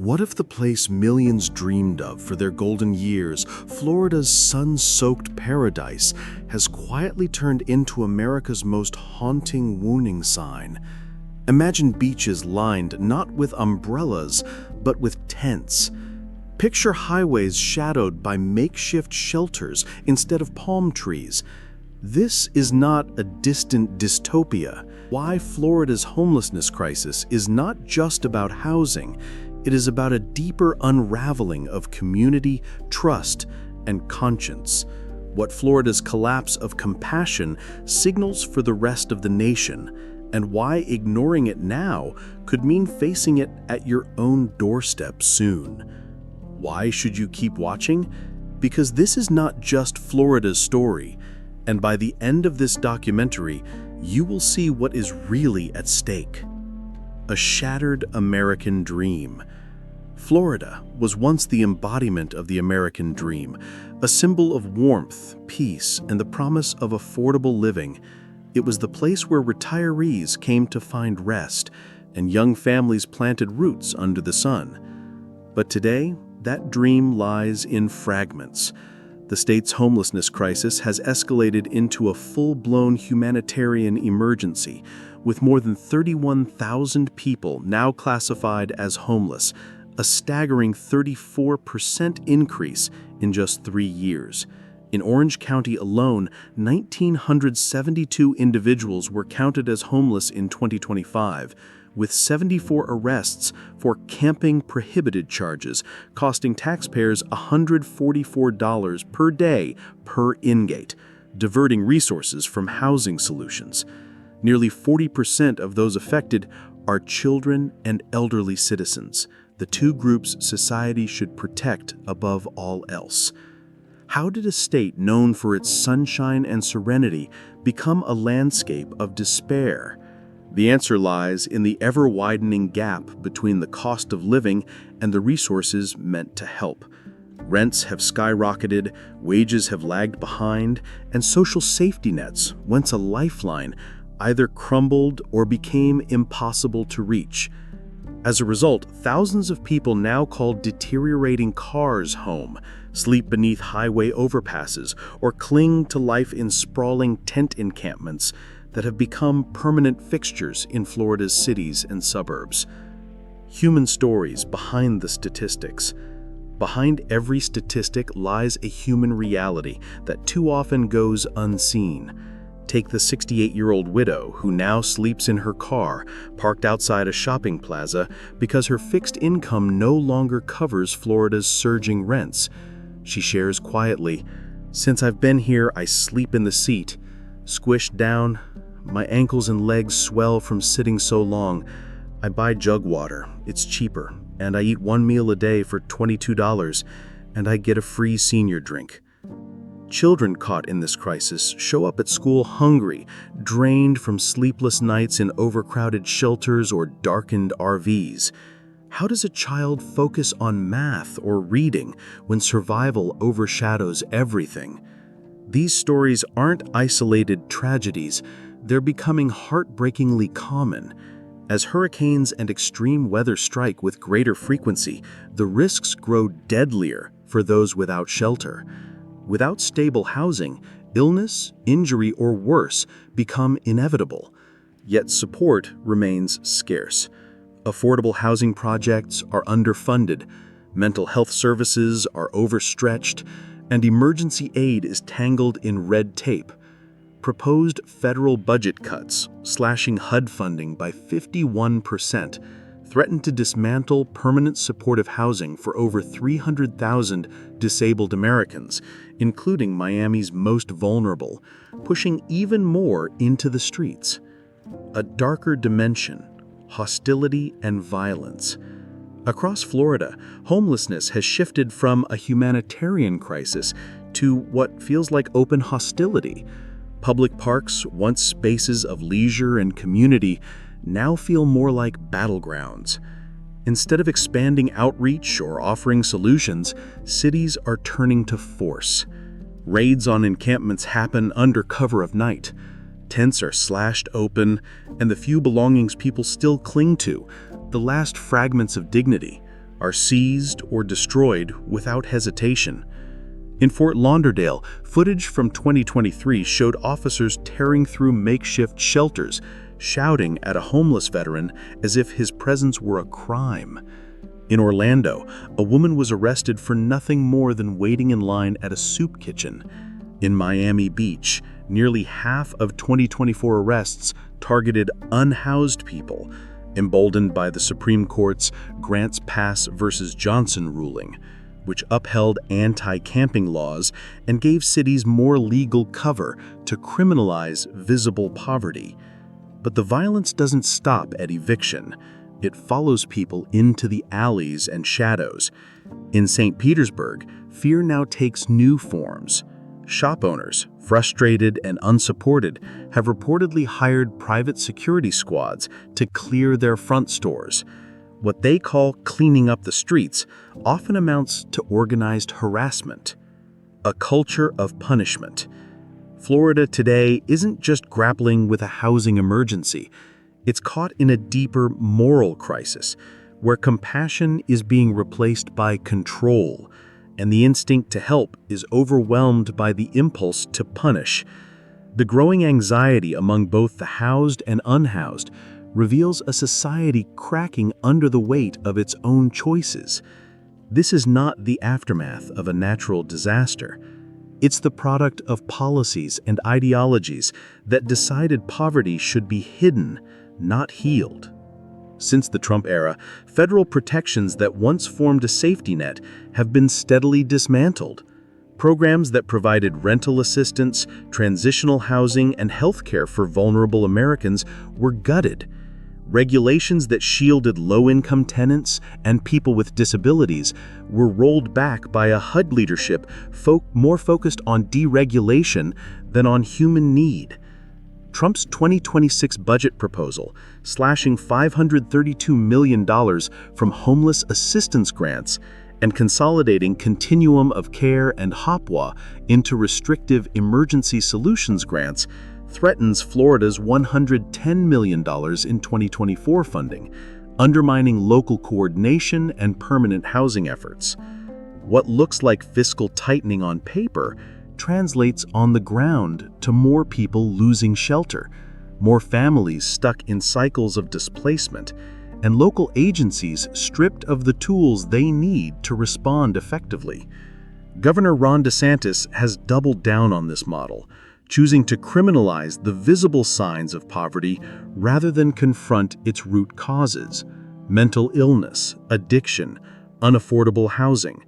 What if the place millions dreamed of for their golden years, Florida's sun-soaked paradise, has quietly turned into America's most haunting warning sign? Imagine beaches lined not with umbrellas, but with tents. Picture highways shadowed by makeshift shelters instead of palm trees. This is not a distant dystopia. Why Florida's homelessness crisis is not just about housing. It is about a deeper unraveling of community, trust, and conscience. What Florida's collapse of compassion signals for the rest of the nation, and why ignoring it now could mean facing it at your own doorstep soon. Why should you keep watching? Because this is not just Florida's story, and by the end of this documentary, you will see what is really at stake. A shattered American dream. Florida was once the embodiment of the American dream, a symbol of warmth, peace, and the promise of affordable living. It was the place where retirees came to find rest, and young families planted roots under the sun. But today, that dream lies in fragments. The state's homelessness crisis has escalated into a full-blown humanitarian emergency, with more than 31,000 people now classified as homeless, a staggering 34% increase in just 3 years. In Orange County alone, 1,972 individuals were counted as homeless in 2025, with 74 arrests for camping prohibited charges, costing taxpayers $144 per day per ingate, diverting resources from housing solutions. Nearly 40% of those affected are children and elderly citizens, the two groups society should protect above all else. How did a state known for its sunshine and serenity become a landscape of despair? The answer lies in the ever-widening gap between the cost of living and the resources meant to help. Rents have skyrocketed, wages have lagged behind, and social safety nets, once a lifeline, either crumbled or became impossible to reach. As a result, thousands of people now call deteriorating cars home, sleep beneath highway overpasses, or cling to life in sprawling tent encampments that have become permanent fixtures in Florida's cities and suburbs. Human stories behind the statistics. Behind every statistic lies a human reality that too often goes unseen. Take the 68-year-old widow who now sleeps in her car, parked outside a shopping plaza because her fixed income no longer covers Florida's surging rents. She shares quietly, "Since I've been here, I sleep in the seat. Squished down, my ankles and legs swell from sitting so long. I buy jug water, it's cheaper, and I eat one meal a day for $22, and I get a free senior drink." Children caught in this crisis show up at school hungry, drained from sleepless nights in overcrowded shelters or darkened RVs. How does a child focus on math or reading when survival overshadows everything? These stories aren't isolated tragedies, they're becoming heartbreakingly common. As hurricanes and extreme weather strike with greater frequency, the risks grow deadlier for those without shelter. Without stable housing, illness, injury, or worse become inevitable. Yet support remains scarce. Affordable housing projects are underfunded, mental health services are overstretched, and emergency aid is tangled in red tape. Proposed federal budget cuts, slashing HUD funding by 51%, threaten to dismantle permanent supportive housing for over 300,000 disabled Americans, including Miami's most vulnerable, pushing even more into the streets. A darker dimension, hostility and violence. Across Florida, homelessness has shifted from a humanitarian crisis to what feels like open hostility. Public parks, once spaces of leisure and community, now feel more like battlegrounds. Instead of expanding outreach or offering solutions, cities are turning to force. Raids on encampments happen under cover of night. Tents are slashed open, and the few belongings people still cling to, the last fragments of dignity, are seized or destroyed without hesitation. In Fort Lauderdale, footage from 2023 showed officers tearing through makeshift shelters, shouting at a homeless veteran as if his presence were a crime. In Orlando, a woman was arrested for nothing more than waiting in line at a soup kitchen. In Miami Beach, nearly half of 2024 arrests targeted unhoused people, emboldened by the Supreme Court's Grants Pass versus Johnson ruling, which upheld anti-camping laws and gave cities more legal cover to criminalize visible poverty. But the violence doesn't stop at eviction. It follows people into the alleys and shadows. In St. Petersburg, fear now takes new forms. Shop owners, frustrated and unsupported, have reportedly hired private security squads to clear their front stores. What they call cleaning up the streets often amounts to organized harassment, a culture of punishment. Florida today isn't just grappling with a housing emergency. It's caught in a deeper moral crisis, where compassion is being replaced by control, and the instinct to help is overwhelmed by the impulse to punish. The growing anxiety among both the housed and unhoused reveals a society cracking under the weight of its own choices. This is not the aftermath of a natural disaster. It's the product of policies and ideologies that decided poverty should be hidden, not healed. Since the Trump era, federal protections that once formed a safety net have been steadily dismantled. Programs that provided rental assistance, transitional housing, and healthcare for vulnerable Americans were gutted. Regulations that shielded low-income tenants and people with disabilities were rolled back by a HUD leadership more focused on deregulation than on human need. Trump's 2026 budget proposal, slashing $532 million from homeless assistance grants and consolidating Continuum of Care and HOPWA into restrictive emergency solutions grants, threatens Florida's $110 million in 2024 funding, undermining local coordination and permanent housing efforts. What looks like fiscal tightening on paper translates on the ground to more people losing shelter, more families stuck in cycles of displacement, and local agencies stripped of the tools they need to respond effectively. Governor Ron DeSantis has doubled down on this model, choosing to criminalize the visible signs of poverty rather than confront its root causes: mental illness, addiction, unaffordable housing.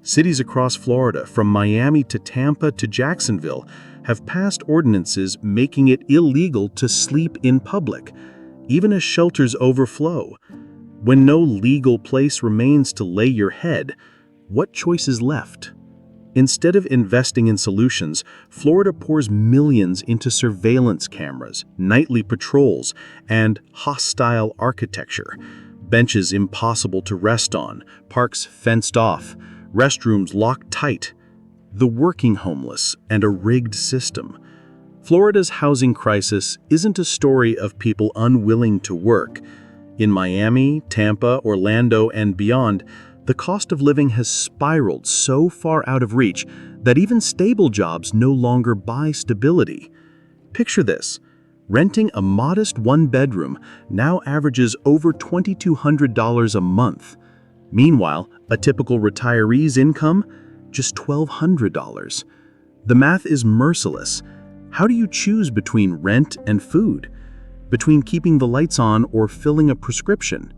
Cities across Florida, from Miami to Tampa to Jacksonville, have passed ordinances making it illegal to sleep in public, even as shelters overflow. When no legal place remains to lay your head, what choice is left? Instead of investing in solutions, Florida pours millions into surveillance cameras, nightly patrols, and hostile architecture. Benches impossible to rest on, parks fenced off, restrooms locked tight. The working homeless and a rigged system. Florida's housing crisis isn't a story of people unwilling to work. In Miami, Tampa, Orlando, and beyond, the cost of living has spiraled so far out of reach that even stable jobs no longer buy stability. Picture this: renting a modest one-bedroom now averages over $2,200 a month. Meanwhile, a typical retiree's income? Just $1,200. The math is merciless. How do you choose between rent and food? Between keeping the lights on or filling a prescription?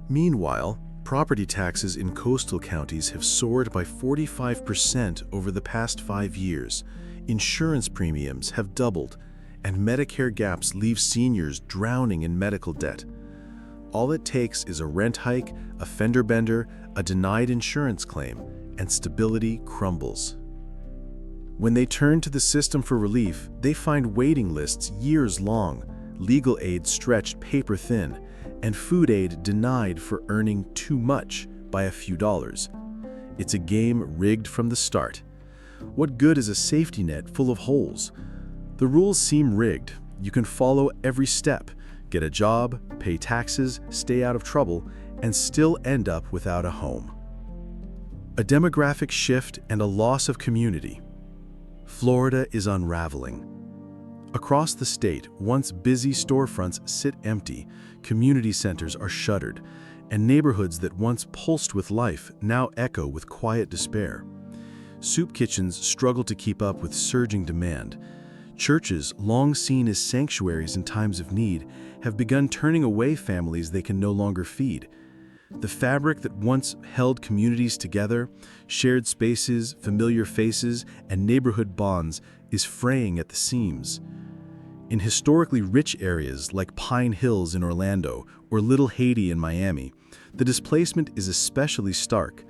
Meanwhile, property taxes in coastal counties have soared by 45% over the past 5 years. Insurance premiums have doubled, and Medicare gaps leave seniors drowning in medical debt. All it takes is a rent hike, a fender bender, a denied insurance claim, and stability crumbles. When they turn to the system for relief, they find waiting lists years long, legal aid stretched paper thin, and food aid denied for earning too much by a few dollars. It's a game rigged from the start. What good is a safety net full of holes? The rules seem rigged. You can follow every step, get a job, pay taxes, stay out of trouble, and still end up without a home. A demographic shift and a loss of community. Florida is unraveling. Across the state, once busy storefronts sit empty, community centers are shuttered, and neighborhoods that once pulsed with life now echo with quiet despair. Soup kitchens struggle to keep up with surging demand. Churches, long seen as sanctuaries in times of need, have begun turning away families they can no longer feed. The fabric that once held communities together, shared spaces, familiar faces, and neighborhood bonds, is fraying at the seams. In historically rich areas like Pine Hills in Orlando or Little Haiti in Miami, the displacement is especially stark.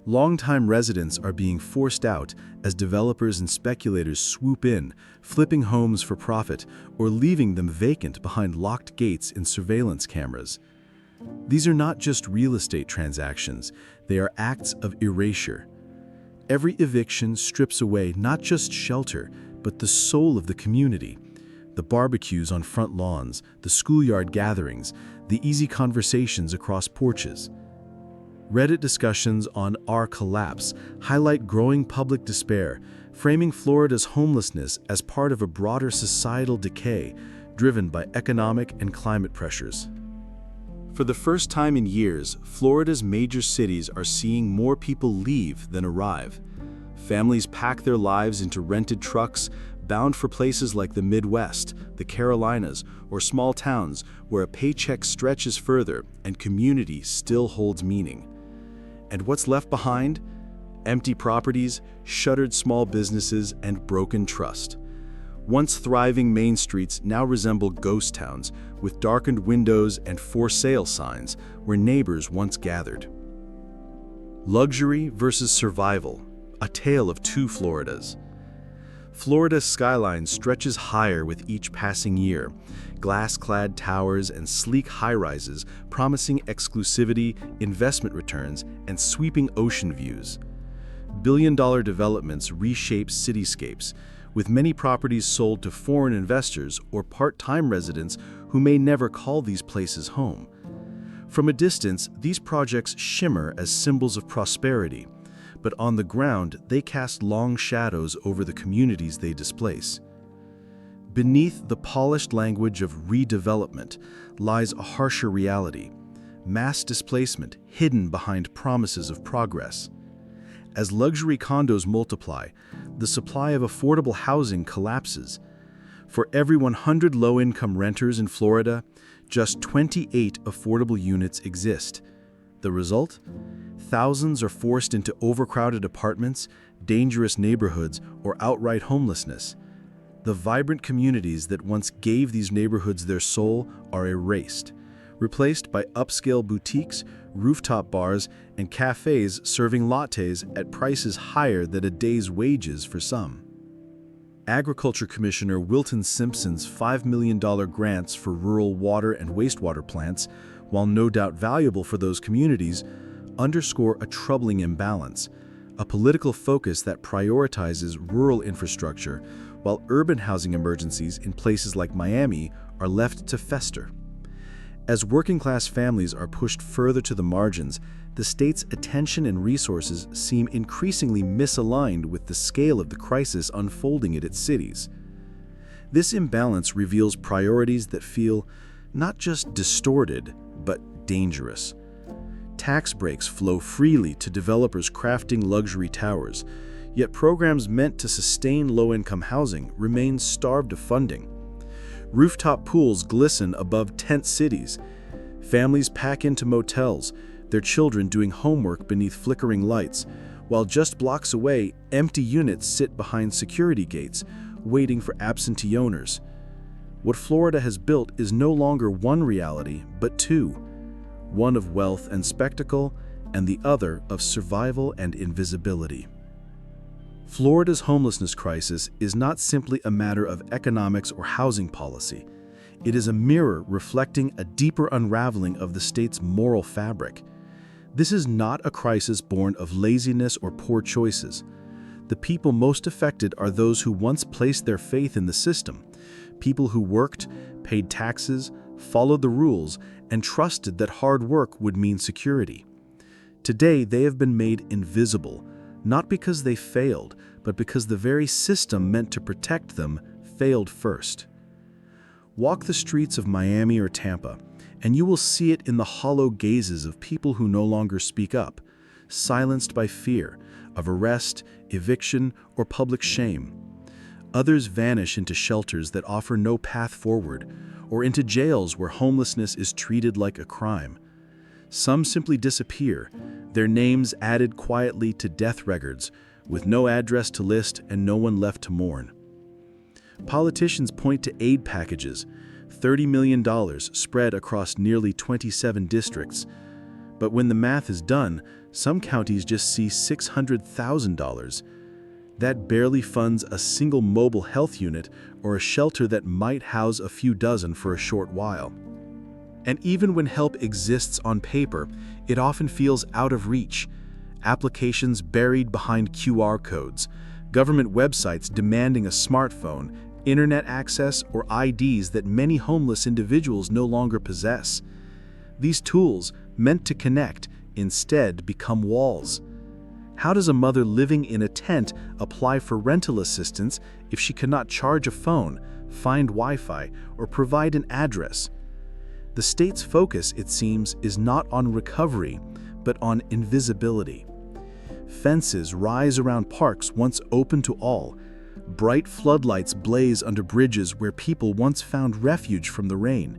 Longtime residents are being forced out as developers and speculators swoop in, flipping homes for profit or leaving them vacant behind locked gates and surveillance cameras. These are not just real estate transactions, they are acts of erasure. Every eviction strips away not just shelter, but the soul of the community. The barbecues on front lawns, the schoolyard gatherings, the easy conversations across porches. Reddit discussions on our collapse highlight growing public despair, framing Florida's homelessness as part of a broader societal decay driven by economic and climate pressures. For the first time in years, Florida's major cities are seeing more people leave than arrive. Families pack their lives into rented trucks, bound for places like the Midwest, the Carolinas, or small towns where a paycheck stretches further and community still holds meaning. And what's left behind? Empty properties, shuttered small businesses, and broken trust. Once thriving main streets now resemble ghost towns with darkened windows and for sale signs where neighbors once gathered. Luxury versus survival, a tale of two Floridas. Florida's skyline stretches higher with each passing year, glass-clad towers and sleek high-rises promising exclusivity, investment returns, and sweeping ocean views. Billion-dollar developments reshape cityscapes, with many properties sold to foreign investors or part-time residents who may never call these places home. From a distance, these projects shimmer as symbols of prosperity, but on the ground, they cast long shadows over the communities they displace. Beneath the polished language of redevelopment lies a harsher reality: mass displacement hidden behind promises of progress. As luxury condos multiply, the supply of affordable housing collapses. For every 100 low-income renters in Florida, just 28 affordable units exist. The result? Thousands are forced into overcrowded apartments, dangerous neighborhoods, or outright homelessness. The vibrant communities that once gave these neighborhoods their soul are erased, replaced by upscale boutiques, rooftop bars, and cafes serving lattes at prices higher than a day's wages for some. Agriculture Commissioner Wilton Simpson's $5 million grants for rural water and wastewater plants, while no doubt valuable for those communities, underscore a troubling imbalance, a political focus that prioritizes rural infrastructure, while urban housing emergencies in places like Miami are left to fester. As working-class families are pushed further to the margins, the state's attention and resources seem increasingly misaligned with the scale of the crisis unfolding in its cities. This imbalance reveals priorities that feel not just distorted, but dangerous. Tax breaks flow freely to developers crafting luxury towers, yet programs meant to sustain low-income housing remain starved of funding. Rooftop pools glisten above tent cities. Families pack into motels, their children doing homework beneath flickering lights, while just blocks away, empty units sit behind security gates, waiting for absentee owners. What Florida has built is no longer one reality, but two. One of wealth and spectacle, and the other of survival and invisibility. Florida's homelessness crisis is not simply a matter of economics or housing policy. It is a mirror reflecting a deeper unraveling of the state's moral fabric. This is not a crisis born of laziness or poor choices. The people most affected are those who once placed their faith in the system, people who worked, paid taxes, followed the rules, and trusted that hard work would mean security. Today, they have been made invisible, not because they failed, but because the very system meant to protect them failed first. Walk the streets of Miami or Tampa, and you will see it in the hollow gazes of people who no longer speak up, silenced by fear of arrest, eviction, or public shame. Others vanish into shelters that offer no path forward, or into jails where homelessness is treated like a crime. Some simply disappear, their names added quietly to death records, with no address to list and no one left to mourn. Politicians point to aid packages, $30 million spread across nearly 27 districts. But when the math is done, some counties just see $600,000. That barely funds a single mobile health unit or a shelter that might house a few dozen for a short while. And even when help exists on paper, it often feels out of reach. Applications buried behind QR codes, government websites demanding a smartphone, internet access, or IDs that many homeless individuals no longer possess. These tools, meant to connect, instead become walls. How does a mother living in a tent apply for rental assistance if she cannot charge a phone, find Wi-Fi, or provide an address? The state's focus, it seems, is not on recovery, but on invisibility. Fences rise around parks once open to all. Bright floodlights blaze under bridges where people once found refuge from the rain.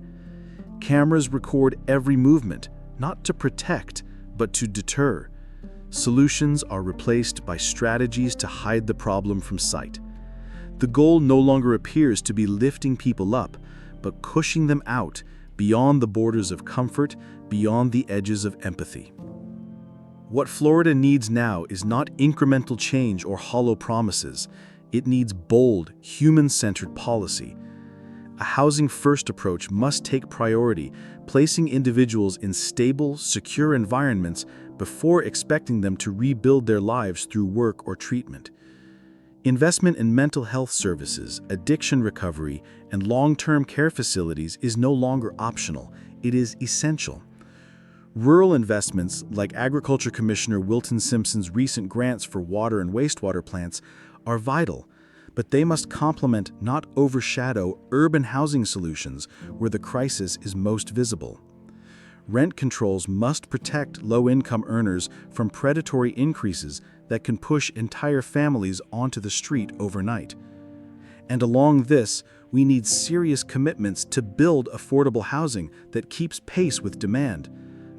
Cameras record every movement, not to protect, but to deter. Solutions are replaced by strategies to hide the problem from sight. The goal no longer appears to be lifting people up, but pushing them out, beyond the borders of comfort, beyond the edges of empathy. What Florida needs now is not incremental change or hollow promises. It needs bold, human-centered policy. A housing-first approach must take priority, placing individuals in stable, secure environments before expecting them to rebuild their lives through work or treatment. Investment in mental health services, addiction recovery, and long-term care facilities is no longer optional. It is essential. Rural investments, like Agriculture Commissioner Wilton Simpson's recent grants for water and wastewater plants, are vital, but they must complement, not overshadow, urban housing solutions where the crisis is most visible. Rent controls must protect low-income earners from predatory increases that can push entire families onto the street overnight. And along this, we need serious commitments to build affordable housing that keeps pace with demand,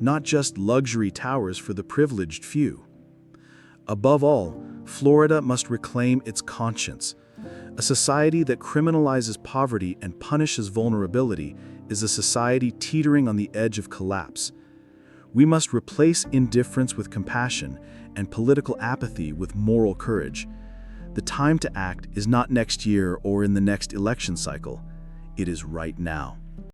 not just luxury towers for the privileged few. Above all, Florida must reclaim its conscience. A society that criminalizes poverty and punishes vulnerability is a society teetering on the edge of collapse. We must replace indifference with compassion and political apathy with moral courage. The time to act is not next year or in the next election cycle. It is right now.